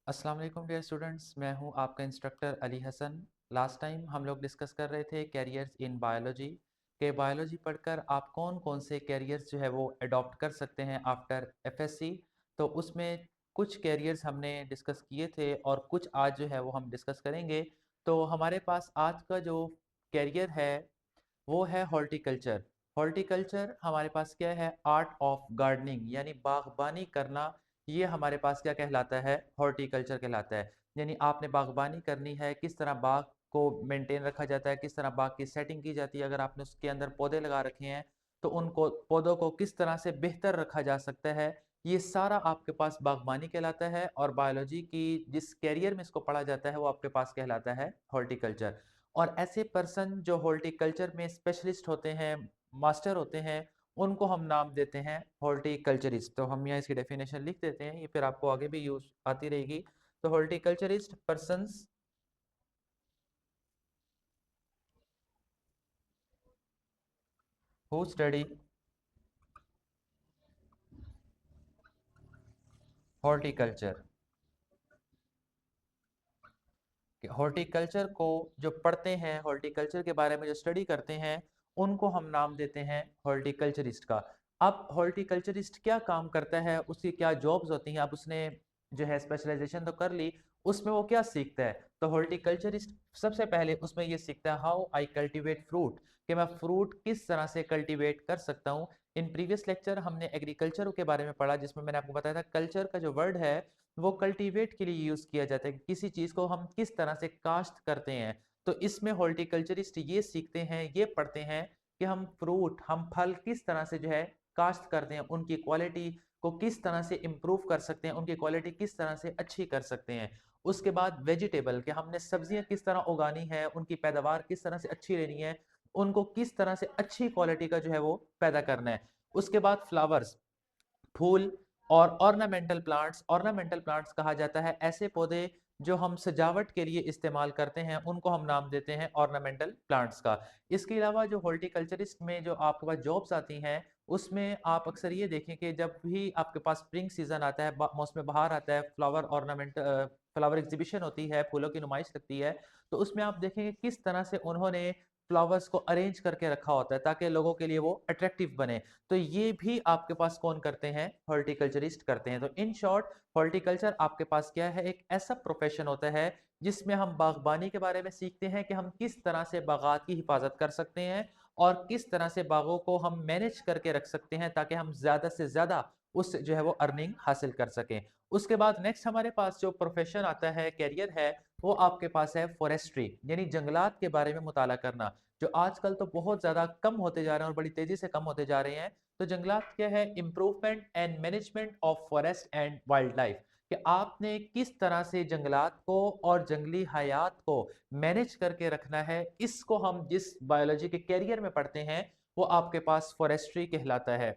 अस्सलाम वालेकुम dear students, मैं हूं आपका instructor Ali Hasan. Last time हम लोग डिस्कस कर रहे थे कैरियर्स इन बायोलॉजी के बायोलॉजी पढ़कर आप कौन कौन से कैरियर्स जो है वो अडॉप्ट कर सकते हैं आफ्टर एफएससी। तो उसमें कुछ कैरियर्स हमने डिस्कस किए थे और कुछ आज जो है वो हम डिस्कस करेंगे। तो हमारे पास आज का जो कैरियर है वो है हॉर्टिकल्चर। हॉर्टिकल्चर हमारे पास क्या है? आर्ट ऑफ गार्डनिंग यानी बागबानी करना। ये हमारे पास क्या कहलाता है? हॉर्टिकल्चर कहलाता है। यानी आपने बागबानी करनी है, किस तरह बाग को मेंटेन रखा जाता है, किस तरह बाग की सेटिंग की जाती है। अगर आपने उसके अंदर पौधे लगा रखे हैं तो उनको पौधों को किस तरह से बेहतर रखा जा सकता है, ये सारा आपके पास बागबानी कहलाता है। और बायोलॉजी की जिस कैरियर में इसको पढ़ा जाता है वो आपके पास कहलाता है हॉर्टिकल्चर। और ऐसे पर्सन जो हॉर्टिकल्चर में स्पेशलिस्ट होते हैं, मास्टर होते हैं, उनको हम नाम देते हैं हॉर्टिकल्चरिस्ट। तो हम यहाँ इसकी डेफिनेशन लिख देते हैं, ये फिर आपको आगे भी यूज आती रहेगी। तो horticulturist persons who study horticulture. Horticulture को जो पढ़ते हैं, हॉर्टिकल्चर के बारे में जो स्टडी करते हैं, उनको हम नाम देते हैं हॉर्टिकल्चरिस्ट का। अब हॉर्टिकल्चरिस्ट क्या काम करता है, उसकी क्या जॉब्स होती हैं, अब उसने जो है स्पेशलाइजेशन तो कर ली, उसमें वो क्या सीखता है? तो हॉर्टिकल्चरिस्ट सबसे पहले उसमें ये सीखता है हाउ आई कल्टीवेट फ्रूट, कि मैं फ्रूट किस तरह से कल्टीवेट कर सकता हूँ। इन प्रीवियस लेक्चर हमने एग्रीकल्चर के बारे में पढ़ा, जिसमें मैंने आपको बताया था कल्चर का जो वर्ड है वो कल्टीवेट के लिए यूज किया जाता है, किसी चीज को हम किस तरह से काश्त करते हैं। तो इसमें हॉर्टिकल्चरिस्ट ये सीखते हैं, ये पढ़ते हैं कि हम फ्रूट, हम फल किस तरह से जो है काश्त करते हैं, उनकी क्वालिटी को किस तरह से इम्प्रूव कर सकते हैं, उनकी क्वालिटी किस तरह से अच्छी कर सकते हैं। उसके बाद वेजिटेबल, कि हमने सब्जियां किस तरह उगानी है, उनकी पैदावार किस तरह से अच्छी लेनी है, उनको किस तरह से अच्छी क्वालिटी का जो है वो पैदा करना है। उसके बाद फ्लावर्स, फूल। और ऑर्नामेंटल प्लांट्स कहा जाता है ऐसे पौधे जो हम सजावट के लिए इस्तेमाल करते हैं, उनको हम नाम देते हैं ऑर्नामेंटल प्लांट्स का। इसके अलावा जो हॉर्टिकल्चरिस्ट में जो आपके पास जॉब्स आती हैं, उसमें आप अक्सर ये देखें कि जब भी आपके पास स्प्रिंग सीजन आता है, मौसम बहार आता है, फ्लावर एग्जीबिशन होती है, फूलों की नुमाइश लगती है, तो उसमें आप देखेंगे किस तरह से उन्होंने फ्लावर्स को अरेंज करके रखा होता है ताकि लोगों के लिए वो अट्रैक्टिव बने। तो ये भी आपके पास कौन करते हैं? हॉर्टिकल्चरिस्ट करते हैं। तो इन शॉर्ट, हॉर्टिकल्चर आपके पास क्या है? एक ऐसा प्रोफेशन होता है जिसमें हम बागबानी के बारे में सीखते हैं कि हम किस तरह से बागात की हिफाजत कर सकते हैं और किस तरह से बागों को हम मैनेज करके रख सकते हैं ताकि हम ज्यादा से ज्यादा उससे जो है वो अर्निंग हासिल कर सकें। उसके बाद नेक्स्ट हमारे पास जो प्रोफेशन आता है, कैरियर है, वो आपके पास है फॉरेस्ट्री, यानी जंगलात के बारे में मुताला करना, जो आजकल तो बहुत ज्यादा कम होते जा रहे हैं और बड़ी तेजी से कम होते जा रहे हैं। तो जंगलात क्या है? Improvement and management of forest and wild life, कि आपने किस तरह से जंगलात को और जंगली हयात को मैनेज करके रखना है, इसको हम जिस बायोलॉजी के कैरियर में पढ़ते हैं वो आपके पास फॉरेस्ट्री कहलाता है।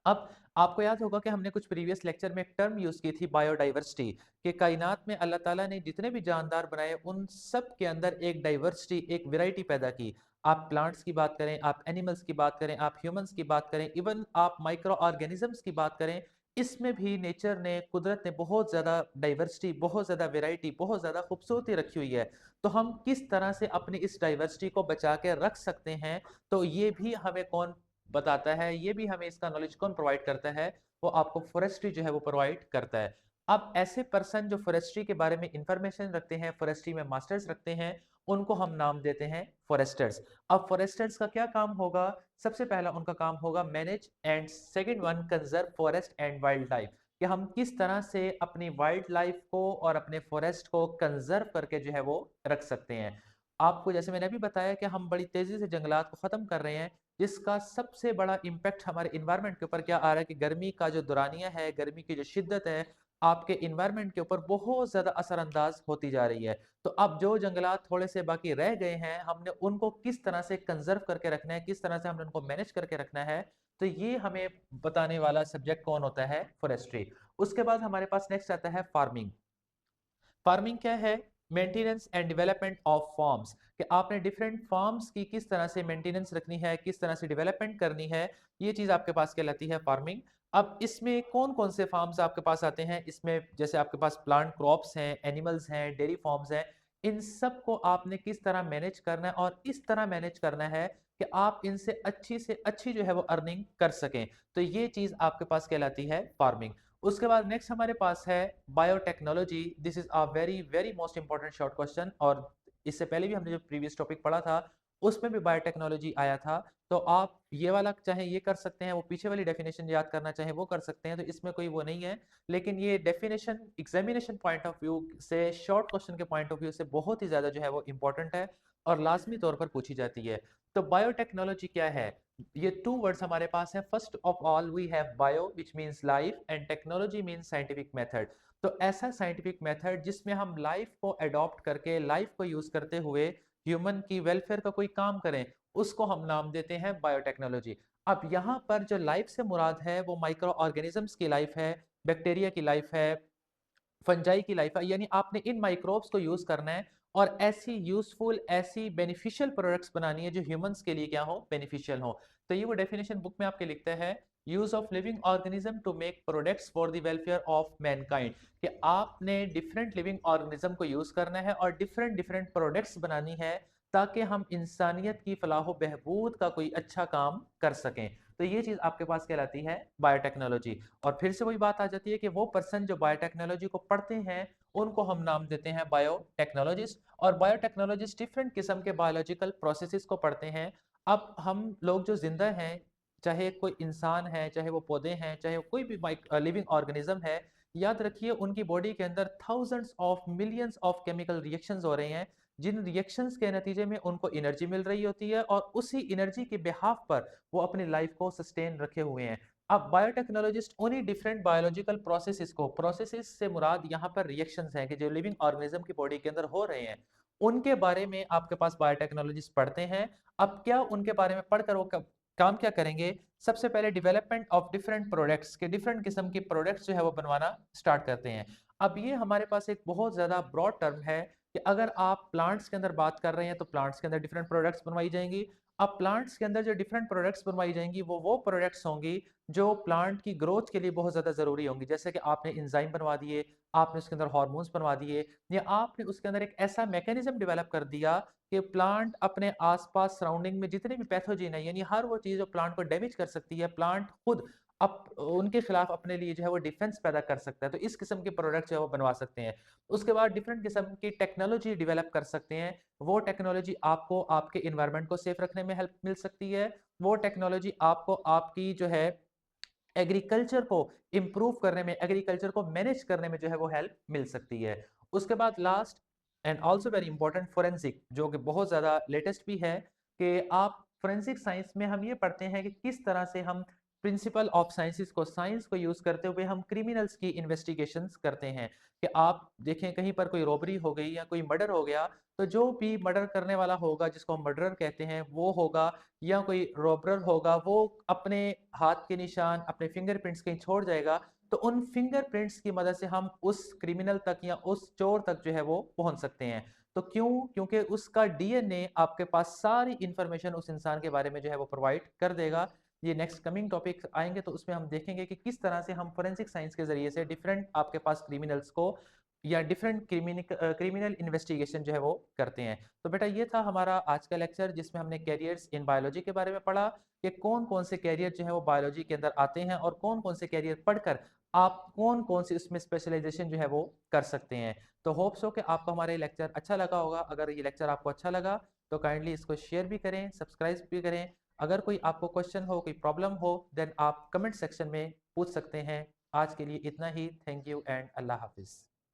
अब आपको याद होगा कि हमने कुछ प्रीवियस लेक्चर में एक टर्म यूज की थी, बायोडाइवर्सिटी, कि कायनात में अल्लाह ताला ने जितने भी जानदार बनाए उन सब के अंदर एक डाइवर्सिटी, एक वैरायटी पैदा की। आप प्लांट्स की बात करें, आप एनिमल्स की बात करें, आप ह्यूमंस की बात करें, इवन आप माइक्रो ऑर्गेनिजम्स की बात करें, इसमें भी नेचर ने, कुदरत ने बहुत ज्यादा डाइवर्सिटी, बहुत ज्यादा वैरायटी, बहुत ज्यादा खूबसूरती रखी हुई है। तो हम किस तरह से अपनी इस डाइवर्सिटी को बचा के रख सकते हैं, तो ये भी हमें कौन बताता है, ये भी हमें इसका नॉलेज कौन प्रोवाइड करता है? वो आपको फॉरेस्ट्री जो है वो प्रोवाइड करता है। अब ऐसे पर्सन जो फॉरेस्ट्री के बारे में इंफॉर्मेशन रखते हैं, फॉरेस्ट्री में मास्टर्स रखते हैं, उनको हम नाम देते हैं फॉरेस्टर्स। अब फॉरेस्टर्स का क्या काम होगा? सबसे पहला उनका काम होगा manage, and second one conserve forest and wild life, कि हम किस तरह से अपनी वाइल्ड लाइफ को और अपने फॉरेस्ट को कंजर्व करके जो है वो रख सकते हैं। आपको जैसे मैंने अभी बताया कि हम बड़ी तेजी से जंगलात को खत्म कर रहे हैं, जिसका सबसे बड़ा इम्पैक्ट हमारे इन्वायरमेंट के ऊपर क्या आ रहा है कि गर्मी का जो दुरानिया है, गर्मी की जो शिद्दत है, आपके इन्वायरमेंट के ऊपर बहुत ज्यादा असरअंदाज होती जा रही है। तो अब जो जंगलात थोड़े से बाकी रह गए हैं, हमने उनको किस तरह से कंजर्व करके रखना है, किस तरह से हमने उनको मैनेज करके रखना है, तो ये हमें बताने वाला सब्जेक्ट कौन होता है? फॉरेस्ट्री। उसके बाद हमारे पास नेक्स्ट आता है फार्मिंग। फार्मिंग क्या है? Maintenance and development of farms, कि आपने डिफरेंट फार्म्स की किस तरह से मेंटेनेंस रखनी है, किस तरह से डेवलपमेंट करनी है, ये चीज आपके पास कहलाती है फार्मिंग। अब इसमें कौन-कौन से फार्म्स आपके पास आते हैं? इसमें जैसे आपके पास प्लांट क्रॉप्स हैं, एनिमल्स हैं, डेयरी फार्म्स हैं, इन सब को आपने किस तरह मैनेज करना है और इस तरह मैनेज करना है कि आप इनसे अच्छी से अच्छी जो है वो अर्निंग कर सकें। तो ये चीज़ आपके पास कहलाती है फार्मिंग। उसके बाद नेक्स्ट हमारे पास है biotechnology. This is a very, very most important short question और इससे पहले भी हमने जो प्रीवियस टॉपिक पढ़ा था, उसमें भी बायोटेक्नोलॉजी आया था। तो आप ये वाला चाहे ये कर सकते हैं, वो पीछे वाली डेफिनेशन याद करना चाहें वो कर सकते हैं, तो इसमें कोई वो नहीं है। लेकिन ये definition examination point of view से, शॉर्ट क्वेश्चन के पॉइंट ऑफ व्यू से बहुत ही ज़्यादा जो है वो इम्पोर्टेंट है और लाज़मी तौर पर पूछी जाती है। तो बायोटेक्नोलॉजी क्या है? ये 2 वर्ड्स हमारे पास हैं। First of all we have bio which means life and technology means scientific method. तो ऐसा साइंटिफिक मेथड जिसमें हम लाइफ को अडॉप्ट करके, लाइफ को यूज़ करते हुए ह्यूमन की वेलफेयर का कोई काम करें, उसको हम नाम देते हैं बायोटेक्नोलॉजी। अब यहाँ पर जो लाइफ से मुराद है वो माइक्रो ऑर्गेनिजम्स की लाइफ है, बैक्टीरिया की लाइफ है, फंजाई की लाइफ है, यानी आपने इन माइक्रोब्स को यूज करना है और ऐसी यूजफुल, ऐसी बेनिफिशियल प्रोडक्ट्स बनानी है जो ह्यूमंस के लिए क्या हो, बेनिफिशियल हो। तो ये वो डेफिनेशन बुक में आपके लिखते हैं, use of living organism to make products for the welfare of mankind, कि आपने डिफरेंट लिविंग ऑर्गेनिज्म को यूज करना है और डिफरेंट डिफरेंट प्रोडक्ट्स बनानी है ताकि हम इंसानियत की फलाह बहबूद का कोई अच्छा काम कर सकें। तो ये चीज़ आपके पास कहलाती है बायोटेक्नोलॉजी। और फिर से वही बात आ जाती है कि वो पर्सन जो बायोटेक्नोलॉजी को पढ़ते हैं उनको हम नाम देते हैं बायोटेक्नोलॉजिस्ट। और बायोटेक्नोलॉजिस्ट डिफरेंट किस्म के बायोलॉजिकल प्रोसेसेस को पढ़ते हैं। अब हम लोग जो जिंदा हैं, चाहे कोई इंसान है, चाहे वो पौधे हैं, चाहे वो कोई भी लिविंग ऑर्गेनिज्म है, याद रखिए उनकी बॉडी के अंदर thousands of millions of chemical reactions हो रहे हैं, जिन रिएक्शंस के नतीजे में उनको एनर्जी मिल रही होती है और उसी एनर्जी के बिहाफ पर वो अपनी लाइफ को सस्टेन रखे हुए हैं। अब बायोटेक्नोलॉजिस्ट उन्हीं डिफरेंट बायोलॉजिकल प्रोसेसेस से मुराद यहाँ पर रिएक्शंस हैं कि जो लिविंग ऑर्गेनिज्म की बॉडी के अंदर हो रहे हैं, उनके बारे में आपके पास बायोटेक्नोलॉजिस्ट पढ़ते हैं। अब क्या उनके बारे में पढ़कर वो काम क्या करेंगे? सबसे पहले डेवलपमेंट ऑफ डिफरेंट प्रोडक्ट्स के, डिफरेंट किस्म के प्रोडक्ट्स जो है वो बनवाना स्टार्ट करते हैं। अब ये हमारे पास एक बहुत ज़्यादा ब्रॉड टर्म है कि अगर आप प्लांट्स के अंदर बात कर रहे हैं तो प्लांट्स के अंदर डिफरेंट प्रोडक्ट्स बनवाई जाएंगी। अब प्लांट्स के अंदर जो डिफरेंट प्रोडक्ट्स बनवाई जाएंगी वो प्रोडक्ट्स होंगी जो प्लांट की ग्रोथ के लिए बहुत ज़्यादा ज़रूरी होंगी। जैसे कि आपने इंजाइम बनवा दिए, आपने उसके अंदर हार्मोन्स बनवा दिए, या आपने उसके अंदर एक ऐसा मैकेनिज्म डेवलप कर दिया कि प्लांट अपने आसपास सराउंडिंग में जितने भी पैथोजन है, यानी हर वो चीज़ जो प्लांट को डैमेज कर सकती है, प्लांट खुद अप उनके खिलाफ अपने लिए जो है वो डिफेंस पैदा कर सकता है। तो इस किस्म के प्रोडक्ट जो है वो बनवा सकते हैं। उसके बाद डिफरेंट किस्म की टेक्नोलॉजी डेवलप कर सकते हैं। वो टेक्नोलॉजी आपको आपके इन्वायरमेंट को सेफ रखने में हेल्प मिल सकती है। वो टेक्नोलॉजी आपको आपकी जो है एग्रीकल्चर को इम्प्रूव करने में, एग्रीकल्चर को मैनेज करने में जो है वो हेल्प मिल सकती है। उसके बाद last and also very important, forensic, जो कि बहुत ज़्यादा लेटेस्ट भी है, कि आप फोरेंसिक साइंस में हम ये पढ़ते हैं कि किस तरह से हम प्रिंसिपल ऑफ साइंसेस को, साइंस को यूज़ करते हुए हम क्रिमिनल्स की इन्वेस्टिगेशंस करते हैं। कि आप देखें कहीं पर कोई रॉबरी हो गई या कोई मर्डर हो गया, तो जो भी मर्डर करने वाला होगा, जिसको हम मर्डरर कहते हैं, वो होगा, या कोई रॉबर होगा, वो अपने हाथ के निशान, अपने फिंगरप्रिंट्स कहीं छोड़ जाएगा। तो उन फिंगरप्रिंट्स की मदद से हम उस क्रिमिनल तक या उस चोर तक जो है वो पहुंच सकते हैं। तो क्यों? क्योंकि उसका डीएनए आपके पास सारी इंफॉर्मेशन उस इंसान के बारे में जो है वो प्रोवाइड कर देगा। ये नेक्स्ट कमिंग टॉपिक आएंगे तो उसमें हम देखेंगे कि किस तरह से हम फोरेंसिक साइंस के जरिए से डिफरेंट आपके पास क्रिमिनल्स को या डिफरेंट क्रिमिनल इन्वेस्टिगेशन जो है वो करते हैं। तो बेटा ये था हमारा आज का लेक्चर, जिसमें हमने कैरियर्स इन बायोलॉजी के बारे में पढ़ा कि कौन कौन से कैरियर जो है वो बायोलॉजी के अंदर आते हैं और कौन कौन से कैरियर पढ़कर आप कौन कौन सी उसमें स्पेशलाइजेशन जो है वो कर सकते हैं। तो होप सो कि आपको हमारा ये लेक्चर अच्छा लगा होगा। अगर ये लेक्चर आपको अच्छा लगा तो काइंडली इसको शेयर भी करें, सब्सक्राइब भी करें। अगर कोई आपको क्वेश्चन हो, कोई प्रॉब्लम हो, देन आप कमेंट सेक्शन में पूछ सकते हैं। आज के लिए इतना ही। थैंक यू एंड अल्लाह हाफिज़।